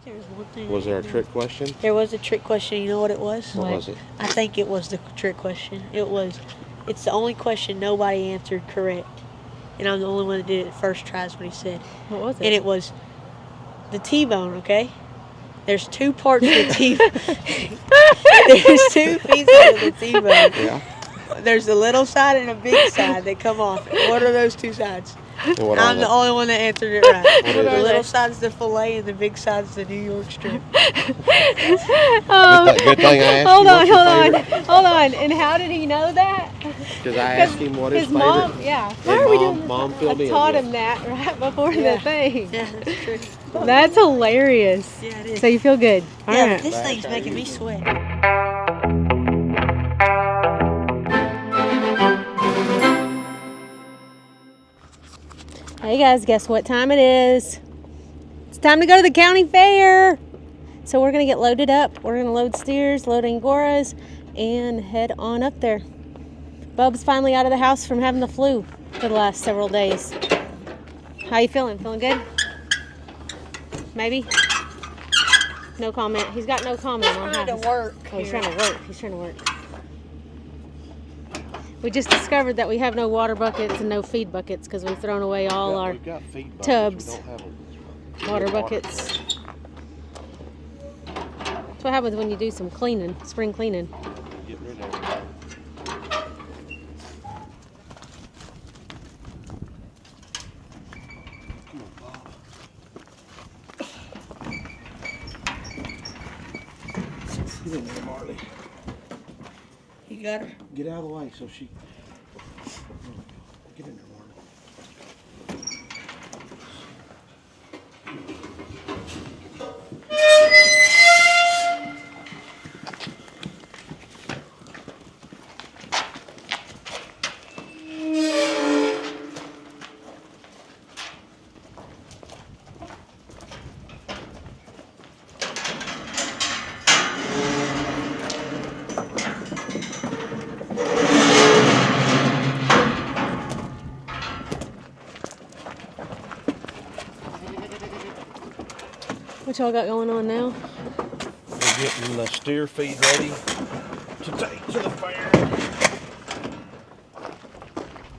think there was one thing. Was there a trick question? There was a trick question. You know what it was? What was it? I think it was the trick question. It's the only question nobody answered correct. And I'm the only one that did it first try is what he said. What was it? And it was the T-bone, okay? There's two parts of the T-bone. There's two pieces of the T-bone. Yeah. There's a little side and a big side that come off. What are those two sides? I'm the only one that answered it right. The little side's the fillet and the big side's the New York strip. Good thing I asked hold you on. Hold on. And how did he know that? Because I asked him what his mom, favorite. yeah. Why are we doing this? Mom filled in. I taught him that right before the thing. Yeah, that's true. That's hilarious. Yeah, it is. So you feel good? All Yeah, right. this thing's making me sweat. Hey guys, guess what time it is? It's time to go to the county fair. So we're gonna get loaded up. We're gonna load steers, load angoras, and head on up there. Bub's finally out of the house from having the flu for the last several days. How you feeling? Feeling good? Maybe? No comment. He's got no comment on how Trying to work. Oh, he's trying to work. He's trying to work. We just discovered that we have no water buckets and no feed buckets because we've thrown away all our We've got feed buckets. tubs. We don't have water buckets. That's what happens when you do some cleaning, spring cleaning. Get rid of it. Come on, Bob. Get in there, Marley. You got her? Get out of the way so she. Get in there, Marley. What y'all got going on now? We're getting the steer feed ready to take to the fair.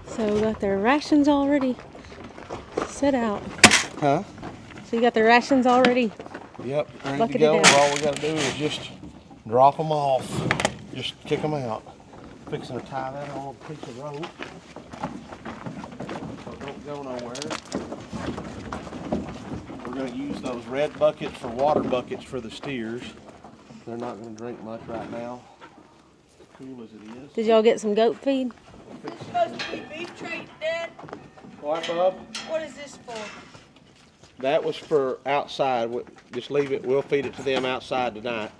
So we got their rations already set out. Huh? So you got the rations already? Yep, ready Bucketed to go. down. All we got to do is just drop them off. Just kick them out. Fixing to tie that on a piece of rope. So it don't go nowhere. We're going to use those red buckets for water buckets for the steers. They're not going to drink much right now. Cool as it is. Did y'all get some goat feed? Supposed to be beef trait, Dad. What, Bob? What is this for? That was for outside. Just leave it. We'll feed it to them outside tonight.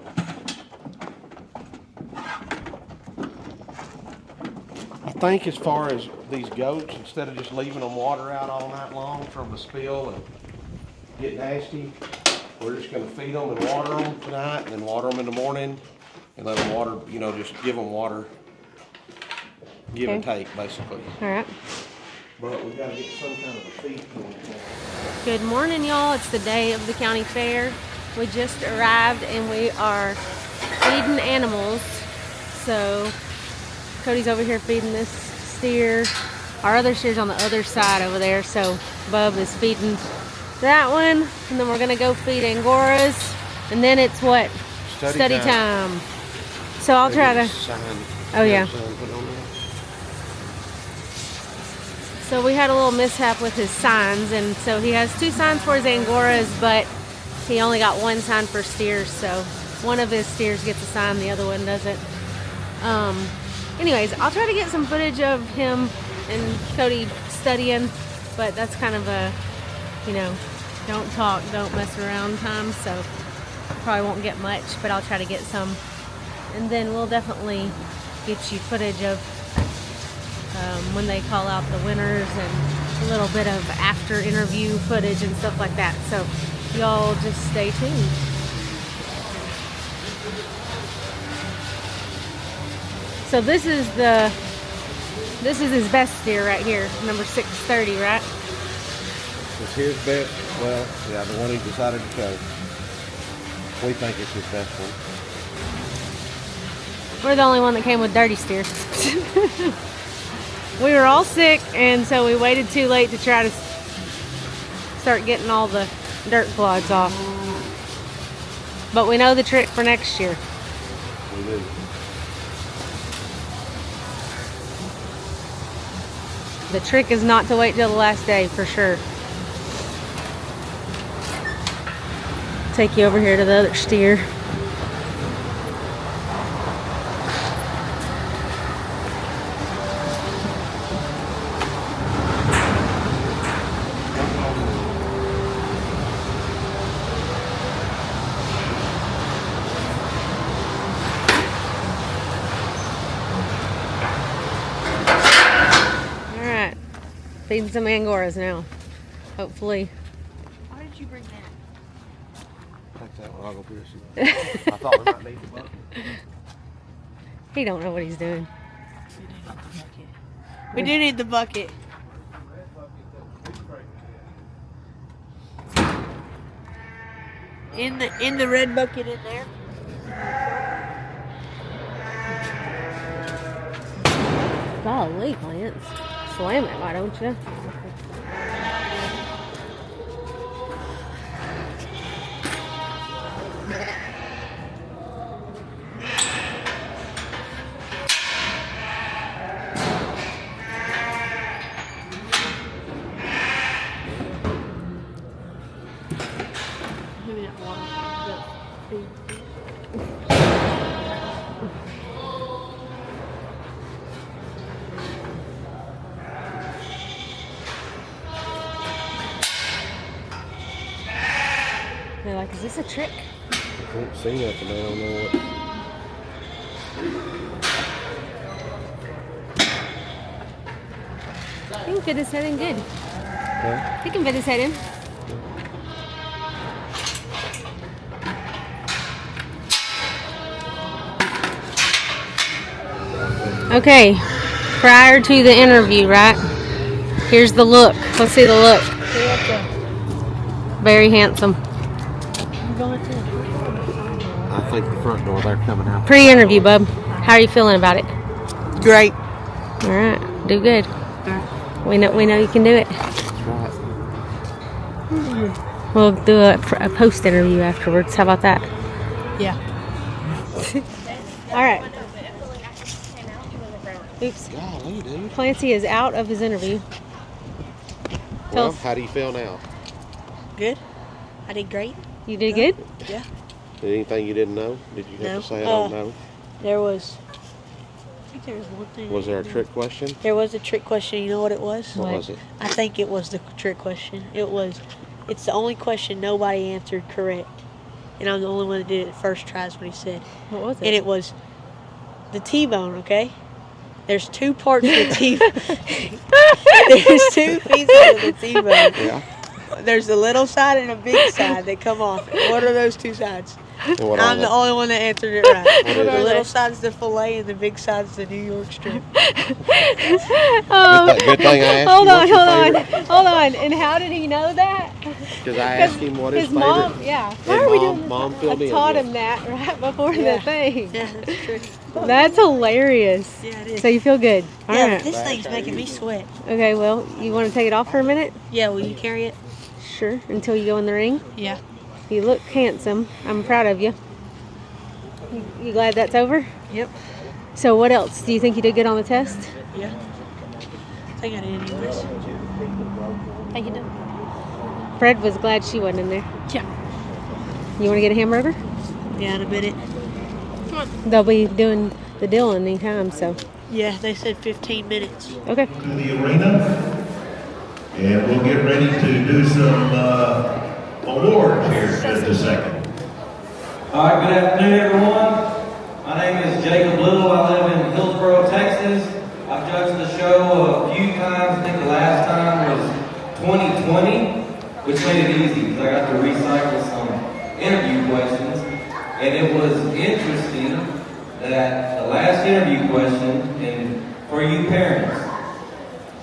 I think as far as these goats, instead of just leaving them water out all night long from the spill and get nasty, we're just going to feed them and water them tonight and then water them in the morning and let them water, you know, just give them water. Give and take, basically. All right. But we got to get some kind of a feed point. Good morning, y'all. It's the day of the county fair. We just arrived and we are feeding animals. So Cody's over here feeding this steer. Our other steer's on the other side over there. So Bub is feeding that one. And then we're going to go feed angoras. And then it's what? Study time. So I'll try to... Oh, yeah. So we had a little mishap with his signs, and so he has 2 signs for his angoras, but he only got 1 sign for steers, so one of his steers gets a sign, the other one doesn't. Anyways, I'll try to get some footage of him and Cody studying, but that's kind of a, you know, don't talk, don't mess around time, so probably won't get much, but I'll try to get some. And then we'll definitely get you footage of when they call out the winners and a little bit of after interview footage and stuff like that. So y'all just stay tuned. So this is his best steer right here, number 630, right? It's his best. Well, yeah, the one he decided to go. We think it's his best one. We're the only one that came with dirty steer. We were all sick, and so we waited too late to try to start getting all the dirt clods off. But we know the trick for next year. We do. The trick is not to wait till the last day, for sure. Take you over here to the other steer. Alright, feeding some angoras now. Hopefully. Why did you bring that? Take that one, I'll go pierce it. I thought we might need the bucket. He don't know what he's doing. We do need the bucket. In the red bucket in there. Golly, Lance. Slam it, why don't you? Give me that water. That feed. They're like, is this a trick? I can't see nothing, I don't know what. He can fit his head in good. Huh? He can fit his head in. Okay, prior to the interview, right? Here's the look. Let's see the look. Very handsome. I think the front door, they're coming out. Pre-interview, bub. How are you feeling about it? Great. All right, do good. We know you can do it. That's right. We'll do a post-interview afterwards. How about that? Yeah. All right. Oops. Golly, dude. Clancy is out of his interview. Well, how do you feel now? Good. I did great. You did good? Yeah. Anything you didn't know? Did you have to say I don't know? There was. I think there was one thing. Was there a trick question? There was a trick question. You know what it was? What was it? I think it was the trick question. It's the only question nobody answered correct. And I'm the only one that did it the first try is what he said. What was it? And it was the T-bone, okay? There's two parts of the T-bone. There's two pieces of the T-bone. Yeah. There's a little side and a big side that come off. What are those two sides? I'm the only one that answered it right. The little side's the fillet and the big side's the New York strip. Good thing I asked hold you on, what's your hold on, favorite. hold on. And how did he know that? Because I asked him what his mom, favorite. yeah. And Why are we doing this? Mom I filled in. taught Yeah. him that right before Yeah. the thing. Yeah, that's true. That's hilarious. Yeah, it is. So you feel good? All Yeah, right. this thing's making me sweat. Okay, well, you want to take it off for a minute? Yeah, will you carry it? Sure, until you go in the ring. Yeah. You look handsome. I'm proud of you. You glad that's over? Yep. So what else? Do you think you did good on the test? Yeah. I think I did anyways. Thank you. Fred was glad she wasn't in there. Yeah. You want to get a hamburger? Yeah, in a minute. Come on. They'll be doing the deal anytime, so. Yeah, they said 15 minutes. Okay. To the arena, and we'll get ready to do some awards here in just a second. All right, good afternoon, everyone. My name is Jacob Little. I live in Hillsboro, Texas. I've judged the show a few times. I think the last time was 2020, which made it easy because I got to recycle some interview questions. And it was interesting that the last interview question, and for you parents,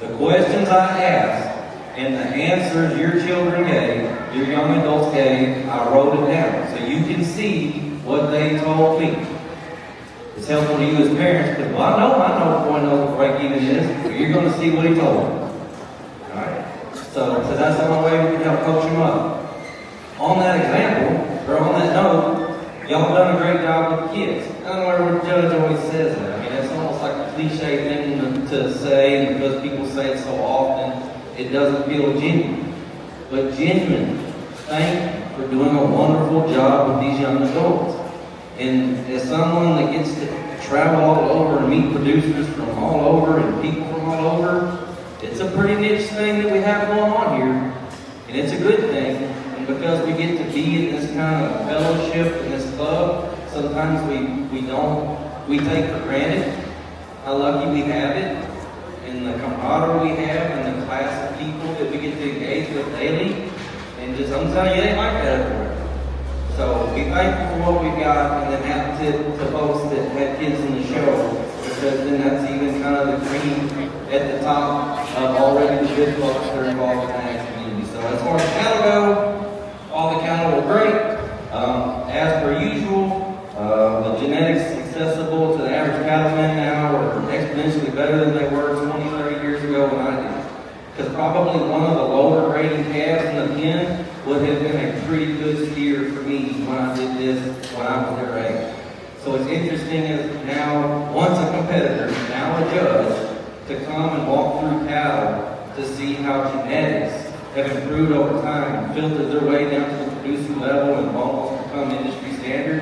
the questions I asked And the answers your children gave, your young adults gave, I wrote it down. So you can see what they told me. It's helpful to you as parents, because well, I know the boy knows what break-even is, but you're going to see what he told me. Alright? So that's the only way we can help coach him up. On that example, or on that note, y'all done a great job with the kids. I don't know where the judge always says that. I mean, it's almost like a cliche thing to say, and because people say it so often, it doesn't feel genuine. But genuine, thank you for doing a wonderful job with these young adults. And as someone that gets to travel all over and meet producers from all over and people from all over, it's a pretty niche thing that we have going on here. And it's a good thing. And because we get to be in this kind of fellowship, in this club, sometimes we take for granted how lucky we have it, and the camaraderie we have, and the class of people that we get to engage with daily. And just, I'm telling you, they like that everywhere. So be thankful for what we've got, and then have to folks that had kids in the show, because then that's even kind of the cream at the top of already the good folks that are involved in that community. So as far as cattle go, all the cattle were great. As per usual, the genetics accessible to the average cattleman now are exponentially better than they were 20, 30 years ago when I did. Because probably one of the lower grading calves in the pen would have been a pretty good steer for me when I did this when I was their age. So it's interesting as now, once a competitor, now a judge, to come and walk through cattle to see how genetics have improved over time and filtered their way down to the producer level and almost become industry standard.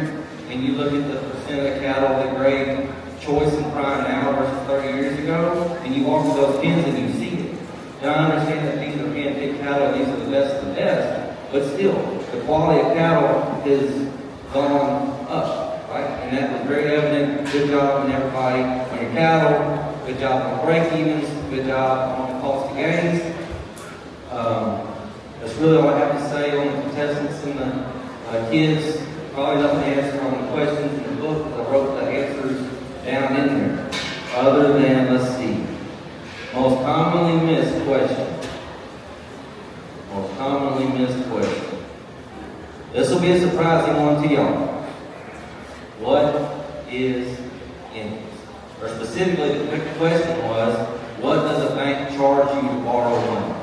And you look at the percent of cattle that grade choice and prime now versus 30 years ago, and you walk through those pens and you see it. Now I understand that these are hand-picked cattle and these are the best of the best, but still, the quality of cattle has gone up, right? And that was very evident. Good job on everybody on your cattle, good job on break-evens, good job on the cost of gains. That's really all I have to say on the contestants and the kids. Probably nothing to answer on the questions in the book, because I wrote the answers down in there. Other than, let's see, most commonly missed question. Most commonly missed question. This will be a surprising one to y'all. What is interest? Or specifically, the quick question was, what does a bank charge you to borrow money?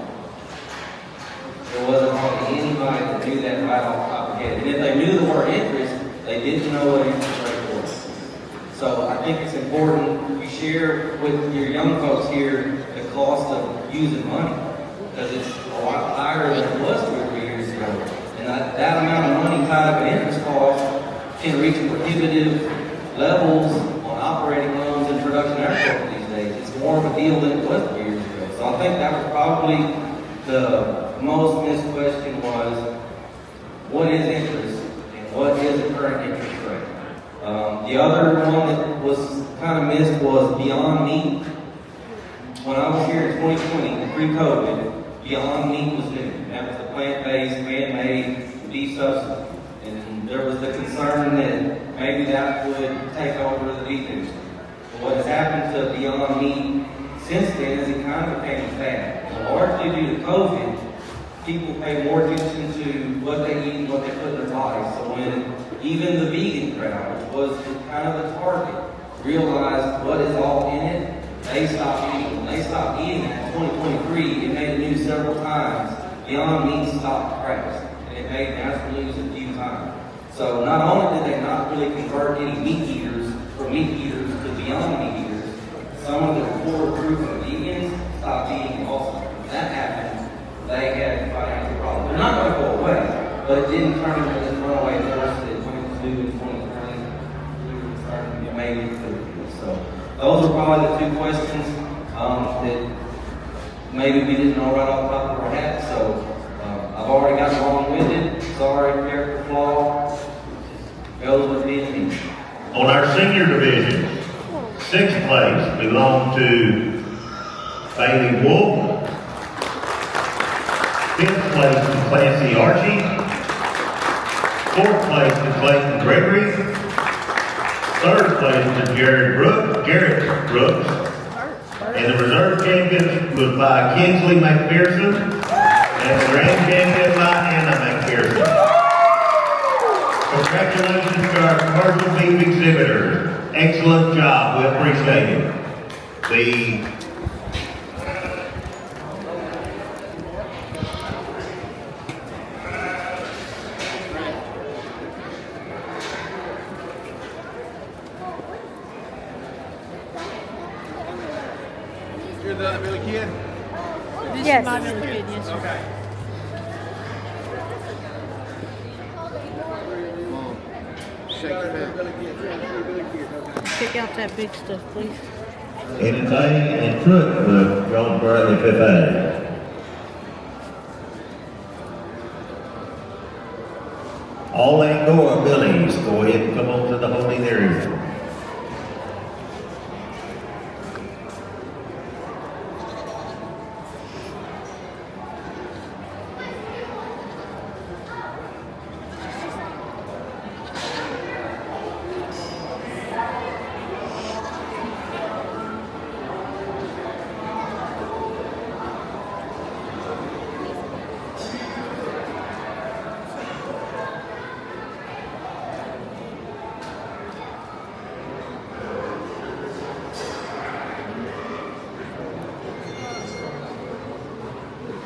There wasn't hardly anybody that knew that right off the top of their head. And if they knew the word interest, they didn't know what interest rate was. So I think it's important you share with your young folks here the cost of using money, because it's a lot higher than it was 2 or 3 years ago. And that amount of money tied up in interest costs can reach prohibitive levels on operating loans and production agriculture these days. It's more of a deal than it was 3 years ago. So I think that was probably the most missed question was, what is interest and what is the current interest rate? The other one that was kind of missed was Beyond Meat. When I was here in 2020, pre-COVID, Beyond Meat was new. That was the plant-based, man-made beef substitute. And there was the concern that maybe that would take over the beef industry. But what has happened to Beyond Meat since then is it kind of became a fad. And largely due to COVID, people pay more attention to what they eat and what they put in their bodies. So when even the vegan crowd, which was kind of the target, realized what is all in it, they stopped eating. When they stopped eating in 2023, it made the news several times. Beyond Meat stopped cracks, and it made national news a few times. So not only did they not really convert any meat eaters from meat eaters to Beyond Meat eaters, some of the core group of vegans stopped eating also. When that happened, they had financial problems. They're not going to go away, but it didn't turn into this runaway force that it went to in 2020. It made it clear. So those are probably the two questions that maybe we didn't know right off the top of our hat. So I've already got long-winded. Sorry, character flaw. Goes with being me. On our senior division, 6th place belonged to Bailey Wolf. 5th place to Clancy Archie. 4th place to Clayton Gregory. 3rd place to Garrett Brooks. And the reserve champion was by Kinsley McPherson. and the grand champion by Anna McPherson. Congratulations to our commercial beef exhibitors. Excellent job, we appreciate it. You're the other Billy Kid? Yes. Okay. Shake your head. Pick out that big stuff, please. Entertain and truck for John Bradley Fifth. All angora billies, go ahead and come on to the holding area.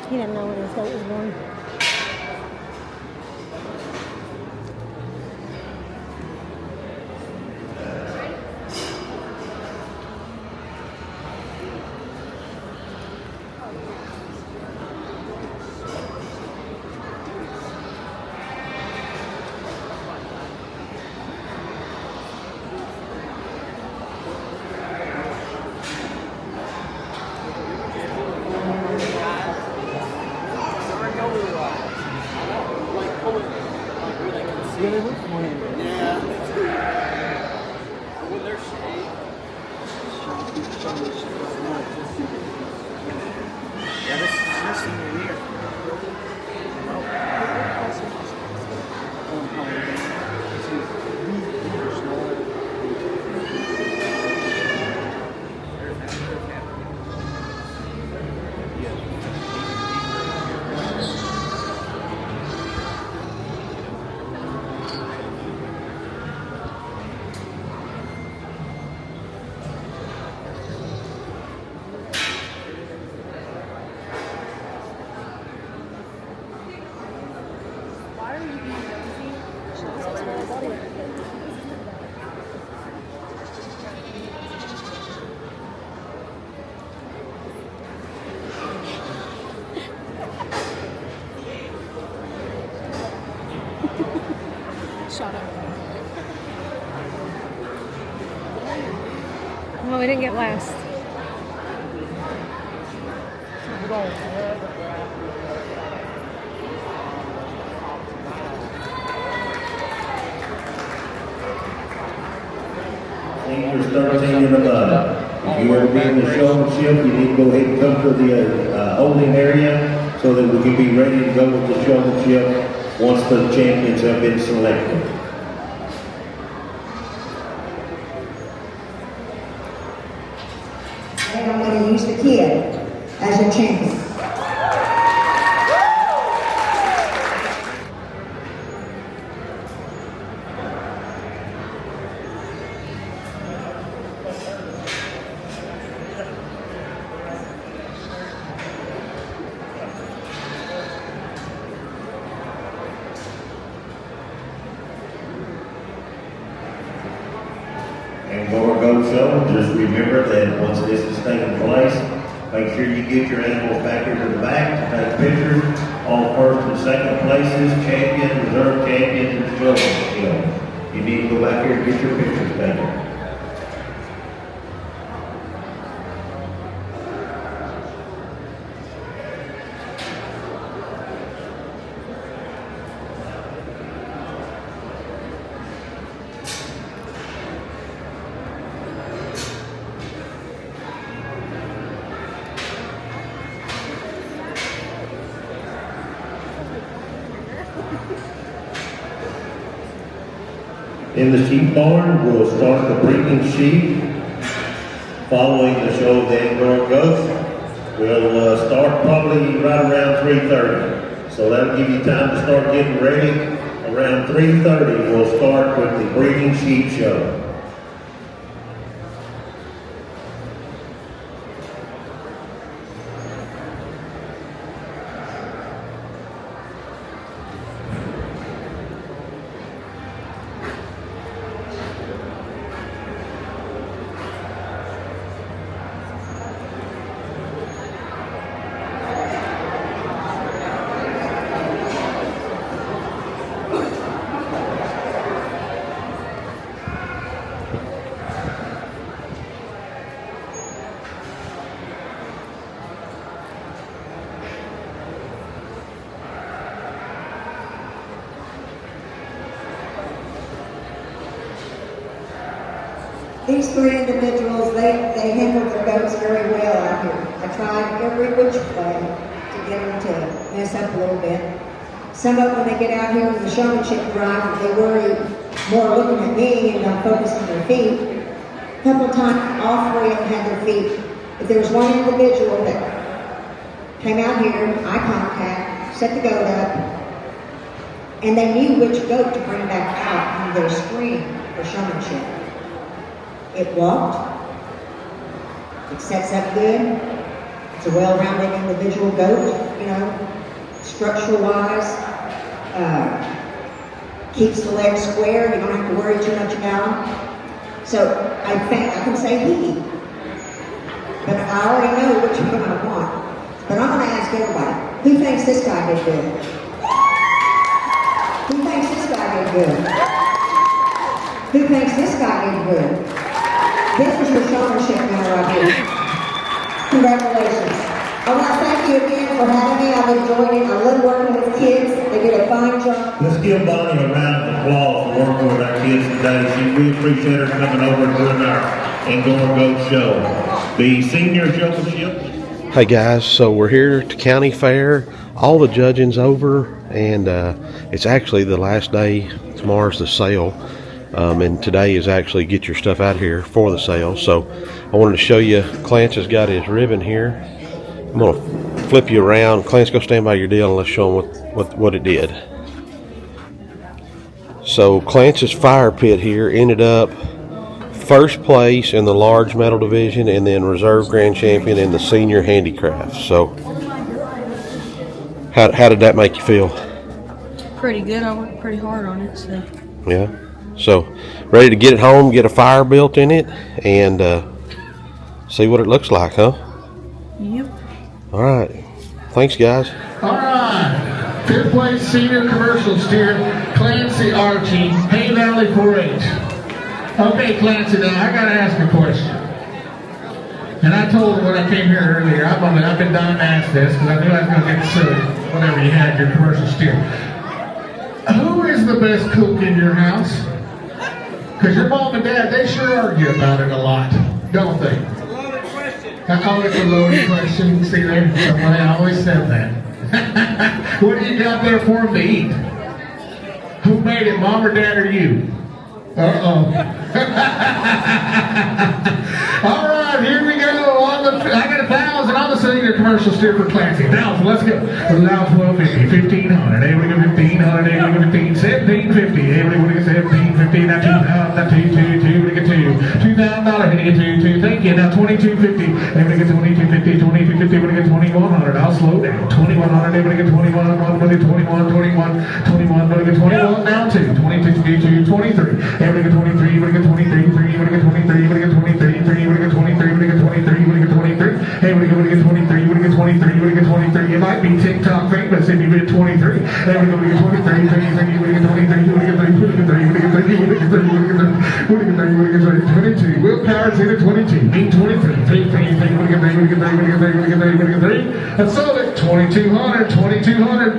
He didn't know when his goat was born. Well, we didn't get last. Seniors 13 and above. If you are being the showmanship, you need to go ahead and come to the holding area so that we can be ready to go with the showmanship once the champions have been selected. And I'm going to use the kid as a champion. Angora Goat Show, just remember that once this is taking place, make sure you get your animals back here to the back to take pictures. All first and second places, champion, reserve champions, and showmanship. You need to go back here and get your pictures taken. In the sheep barn, we'll start the breeding sheep. Following the show of the Angora goats, We'll start probably right around 3:30. So that'll give you time to start getting ready. Around 3:30, we'll start with the breeding sheep show. These three individuals, they handle their goats very well out here. I tried every which way to get them to mess up a little bit. Some of them, when they get out here in the showmanship drive, they worry more looking at me and not focusing on their feet. A couple of times, all three of them had their feet. But there was one individual that came out here, eye contact, set the goat up, and they knew which goat to bring back out on their screen for showmanship. It walked, it sets up good, it's a well-rounded individual goat, you know, structural-wise, keeps the legs square, you don't have to worry too much about them. So I can say he, but I already know which one I want. But I'm going to ask everybody, who thinks this guy did good? Who thinks this guy did good? Who thinks this guy did good? This is your showmanship winner right here. Congratulations. I want to thank you again for having me. I've enjoyed it. I love working with kids. They did a fine job. Let's give Bonnie a round of applause for working with our kids today. We appreciate her coming over and doing our Angora Goat show. The senior showmanship. Hey guys, so we're here at the county fair. All the judging's over, and it's actually the last day. Tomorrow's the sale. And today is actually get your stuff out here for the sale. So I wanted to show you, Clancy's got his ribbon here. I'm going to flip you around. Clancy, go stand by your deal and let's show them what it did. So Clancy's fire pit here ended up first place in the large medal division and then reserve grand champion in the senior handicraft. So how did that make you feel? Pretty good. I worked pretty hard on it. So. Yeah. So, ready to get it home, get a fire built in it, and see what it looks like, huh? Yep. All right. Thanks, guys. All right. Fifth place senior commercial steer, Clancy Archie, Hay Valley 4-H. Okay, Clancy, now I got to ask a question. And I told her when I came here earlier, I've been dying to ask this because I knew I was going to get sued whenever you had your commercial steer. Who is the best cook in your house? Because your mom and dad, they sure argue about it a lot, don't they? It's a loaded question. Oh, it's a loaded question. See there? Somebody always said that. What do you got there for them to eat? Who made it, mom or dad or you? Uh-oh. All right, here we go. I got 1,000 on the senior commercial steer for Clancy. 1,000, let's go. Now 1,250, 1,500. Everybody go 1,500. Everybody go 15, 1,750. Everybody go 1,750. Now 2,000. Now two. Everybody get $2,000. Everybody get two. Thank you. Now 2,250. Everybody get 2,250. 2,250. Everybody get 2,100. I'll slow down. 2,100. Everybody get 21. Everybody get 21. 21. Everybody get 21. Now 2. 22. 23. Everybody get 23. Everybody get 23. Everybody get 23. Everybody get 23. Everybody get 23. Everybody get 23. Everybody get 23. Everybody get 23. Everybody get 23. Everybody get 23. You might be TikTok famous if you get 23. Everybody get 23. Everybody get 23. Everybody get 22. Willpower's in at 22. Need 23. That's sold it. 2,200. 2,200.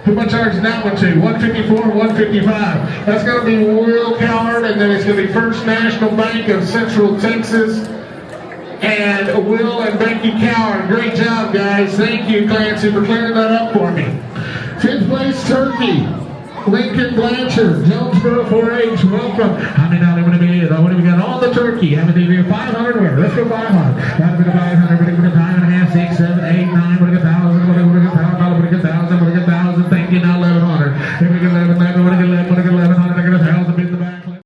Who am I charging that one to? 154, 155. That's going to be Will Coward, and then it's going to be First National Bank of Central Texas. And Will and Becky Coward. Great job, guys. Thank you, Clancy, for clearing that up for me. Fifth place turkey, Lincoln Blanchard, Jonesboro 4-H. Welcome. How many now? What do we got? All the turkey. How many? 500. Let's go 500.